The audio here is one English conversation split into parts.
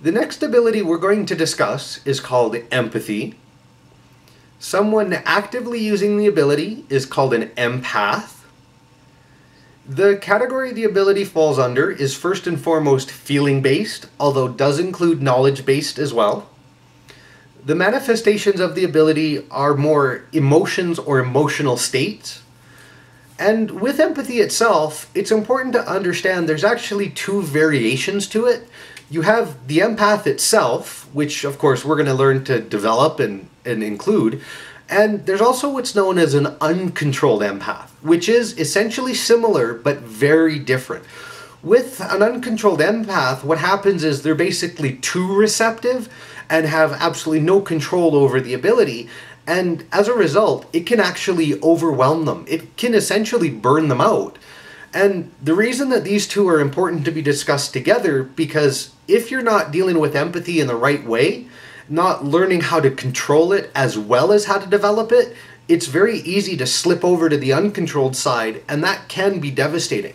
The next ability we're going to discuss is called empathy. Someone actively using the ability is called an empath. The category the ability falls under is first and foremost feeling-based, although does include knowledge-based as well. The manifestations of the ability are more emotions or emotional states. And with empathy itself, it's important to understand there's actually two variations to it. You have the empath itself, which of course we're going to learn to develop and include. And there's also what's known as an uncontrolled empath, which is essentially similar but very different. With an uncontrolled empath, what happens is they're basically too receptive and have absolutely no control over the ability. And as a result, it can actually overwhelm them. It can essentially burn them out. And the reason that these two are important to be discussed together, because if you're not dealing with empathy in the right way, not learning how to control it as well as how to develop it, it's very easy to slip over to the uncontrolled side, and that can be devastating.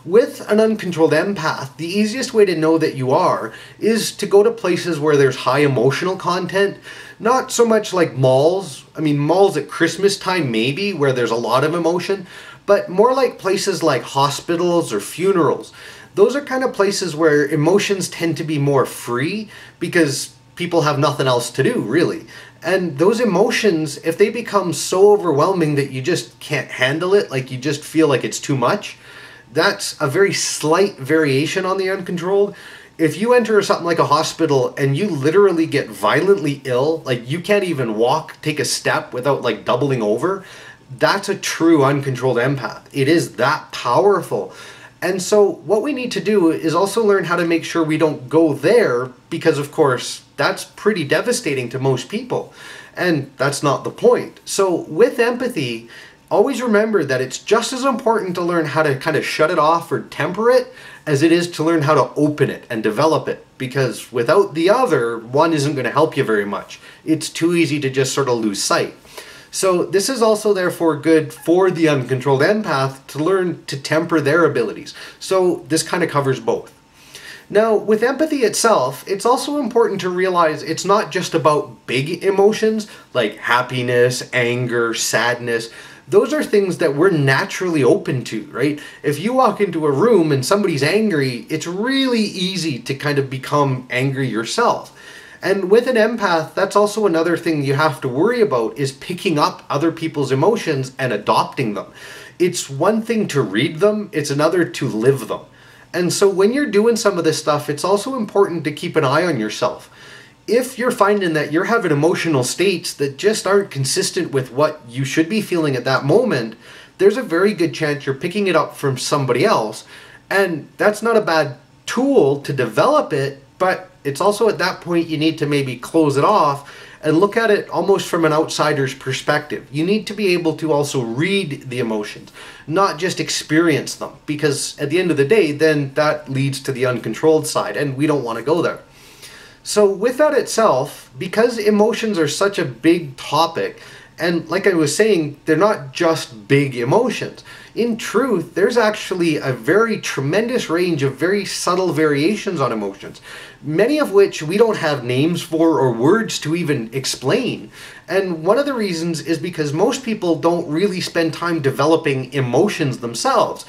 With an uncontrolled empath, the easiest way to know that you are is to go to places where there's high emotional content, not so much like malls. I mean, malls at Christmas time maybe, where there's a lot of emotion, but more like places like hospitals or funerals. Those are kind of places where emotions tend to be more free because people have nothing else to do, really. And those emotions, if they become so overwhelming that you just can't handle it, like you just feel like it's too much, that's a very slight variation on the uncontrolled. If you enter something like a hospital and you literally get violently ill, like you can't even walk, take a step without like doubling over, that's a true uncontrolled empath. It is that powerful. And so what we need to do is also learn how to make sure we don't go there, because of course that's pretty devastating to most people, and that's not the point. So with empathy, always remember that it's just as important to learn how to kind of shut it off or temper it as it is to learn how to open it and develop it, because without the other, one isn't going to help you very much. It's too easy to just sort of lose sight. So this is also therefore good for the uncontrolled empath to learn to temper their abilities. So this kind of covers both. Now, with empathy itself, it's also important to realize it's not just about big emotions like happiness, anger, sadness. Those are things that we're naturally open to, right? If you walk into a room and somebody's angry, it's really easy to kind of become angry yourself. And with an empath, that's also another thing you have to worry about, is picking up other people's emotions and adopting them. It's one thing to read them, it's another to live them. And so when you're doing some of this stuff, it's also important to keep an eye on yourself. If you're finding that you're having emotional states that just aren't consistent with what you should be feeling at that moment, there's a very good chance you're picking it up from somebody else. And that's not a bad tool to develop it, but it's also at that point you need to maybe close it off and look at it almost from an outsider's perspective. You need to be able to also read the emotions, not just experience them, because at the end of the day, then that leads to the uncontrolled side, and we don't want to go there. So with that itself, because emotions are such a big topic, and like I was saying, they're not just big emotions. In truth, there's actually a very tremendous range of very subtle variations on emotions, many of which we don't have names for or words to even explain. And one of the reasons is because most people don't really spend time developing emotions themselves.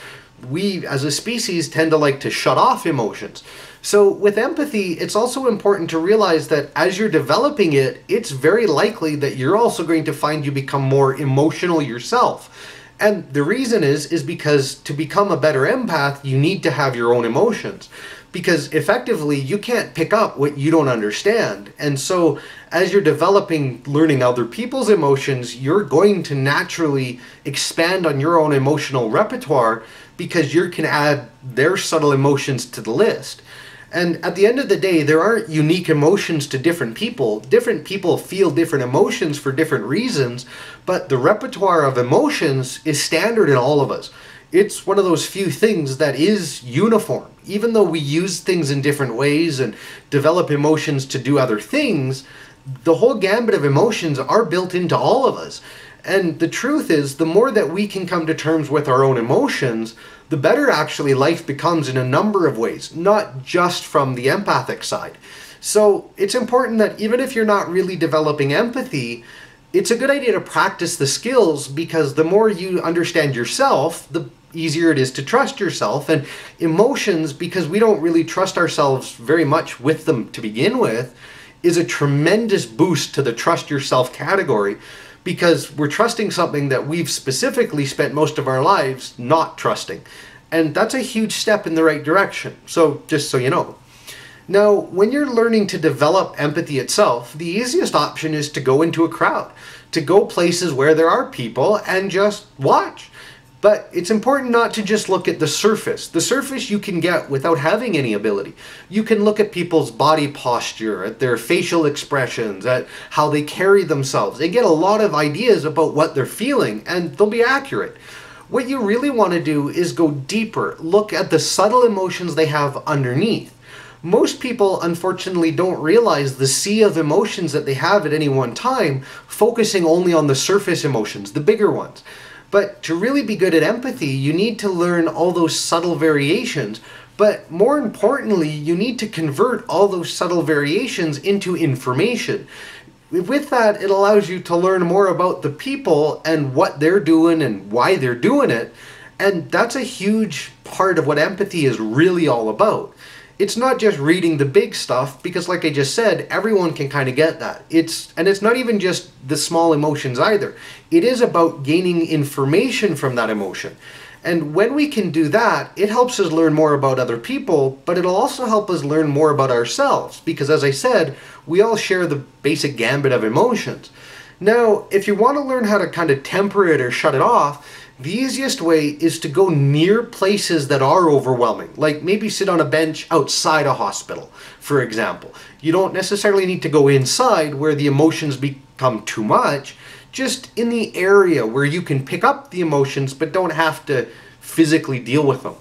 We, as a species, tend to like to shut off emotions. So with empathy, it's also important to realize that as you're developing it, it's very likely that you're also going to find you become more emotional yourself. And the reason is because to become a better empath, you need to have your own emotions. Because effectively, you can't pick up what you don't understand. And so as you're developing, learning other people's emotions, you're going to naturally expand on your own emotional repertoire because you can add their subtle emotions to the list. And at the end of the day, there aren't unique emotions to different people. Different people feel different emotions for different reasons, but the repertoire of emotions is standard in all of us. It's one of those few things that is uniform. Even though we use things in different ways and develop emotions to do other things, the whole gambit of emotions are built into all of us. And the truth is, the more that we can come to terms with our own emotions, the better actually life becomes in a number of ways, not just from the empathic side. So it's important that even if you're not really developing empathy, it's a good idea to practice the skills, because the more you understand yourself, the easier it is to trust yourself. And emotions, because we don't really trust ourselves very much with them to begin with, is a tremendous boost to the trust yourself category, because we're trusting something that we've specifically spent most of our lives not trusting. And that's a huge step in the right direction. So just so you know. Now, when you're learning to develop empathy itself, the easiest option is to go into a crowd, to go places where there are people and just watch. But it's important not to just look at the surface. The surface you can get without having any ability. You can look at people's body posture, at their facial expressions, at how they carry themselves. They get a lot of ideas about what they're feeling, and they'll be accurate. What you really want to do is go deeper, look at the subtle emotions they have underneath. Most people, unfortunately, don't realize the sea of emotions that they have at any one time, focusing only on the surface emotions, the bigger ones. But to really be good at empathy, you need to learn all those subtle variations. But more importantly, you need to convert all those subtle variations into information. With that, it allows you to learn more about the people and what they're doing and why they're doing it. And that's a huge part of what empathy is really all about. It's not just reading the big stuff, because like I just said, everyone can kind of get that. It's not even just the small emotions either. It is about gaining information from that emotion. And when we can do that, it helps us learn more about other people, but it'll also help us learn more about ourselves, because as I said, we all share the basic gambit of emotions. Now, if you want to learn how to kind of temper it or shut it off, the easiest way is to go near places that are overwhelming, like maybe sit on a bench outside a hospital, for example. You don't necessarily need to go inside where the emotions become too much, just in the area where you can pick up the emotions but don't have to physically deal with them.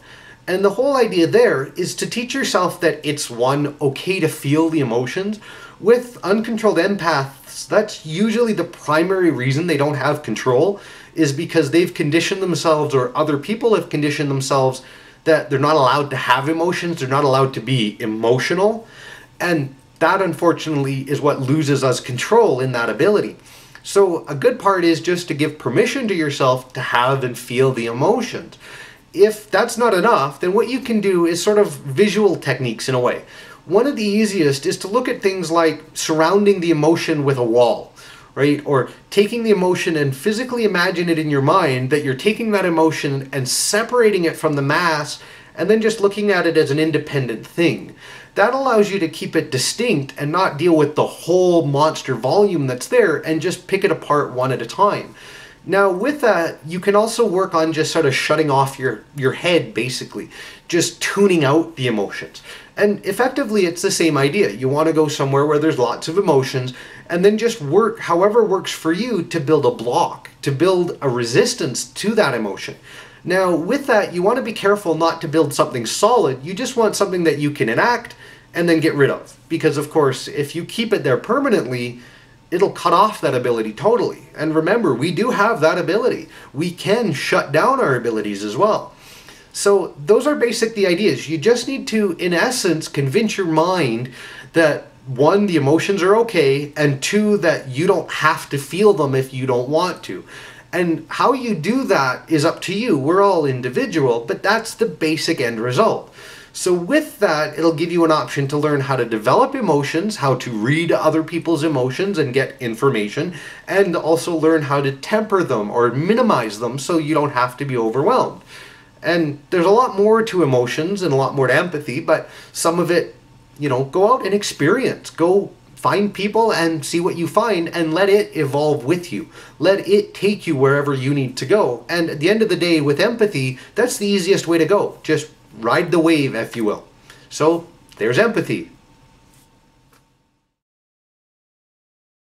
And the whole idea there is to teach yourself that it's okay to feel the emotions. With uncontrolled empaths, that's usually the primary reason they don't have control, is because they've conditioned themselves, or other people have conditioned themselves, that they're not allowed to have emotions, they're not allowed to be emotional. And that, unfortunately, is what loses us control in that ability. So a good part is just to give permission to yourself to have and feel the emotions. If that's not enough, then what you can do is sort of visual techniques in a way. One of the easiest is to look at things like surrounding the emotion with a wall, right? Or taking the emotion and physically imagine it in your mind that you're taking that emotion and separating it from the mass, and then just looking at it as an independent thing. That allows you to keep it distinct and not deal with the whole monster volume that's there, and just pick it apart one at a time. Now with that, you can also work on just sort of shutting off your head, basically. Just tuning out the emotions. And effectively, it's the same idea. You want to go somewhere where there's lots of emotions, and then just work however works for you to build a block, to build a resistance to that emotion. Now with that, you want to be careful not to build something solid. You just want something that you can enact and then get rid of. Because of course, if you keep it there permanently, it'll cut off that ability totally. And remember, we do have that ability. We can shut down our abilities as well. So those are basic the ideas. You just need to, in essence, convince your mind that one, the emotions are okay, and two, that you don't have to feel them if you don't want to. And how you do that is up to you. We're all individual, but that's the basic end result. So with that, it'll give you an option to learn how to develop emotions, how to read other people's emotions and get information, and also learn how to temper them or minimize them so you don't have to be overwhelmed. And there's a lot more to emotions and a lot more to empathy, but some of it, go out and experience. Go find people and see what you find, and let it evolve with you. Let it take you wherever you need to go. And at the end of the day, with empathy, that's the easiest way to go. Just ride the wave, if you will. So there's empathy.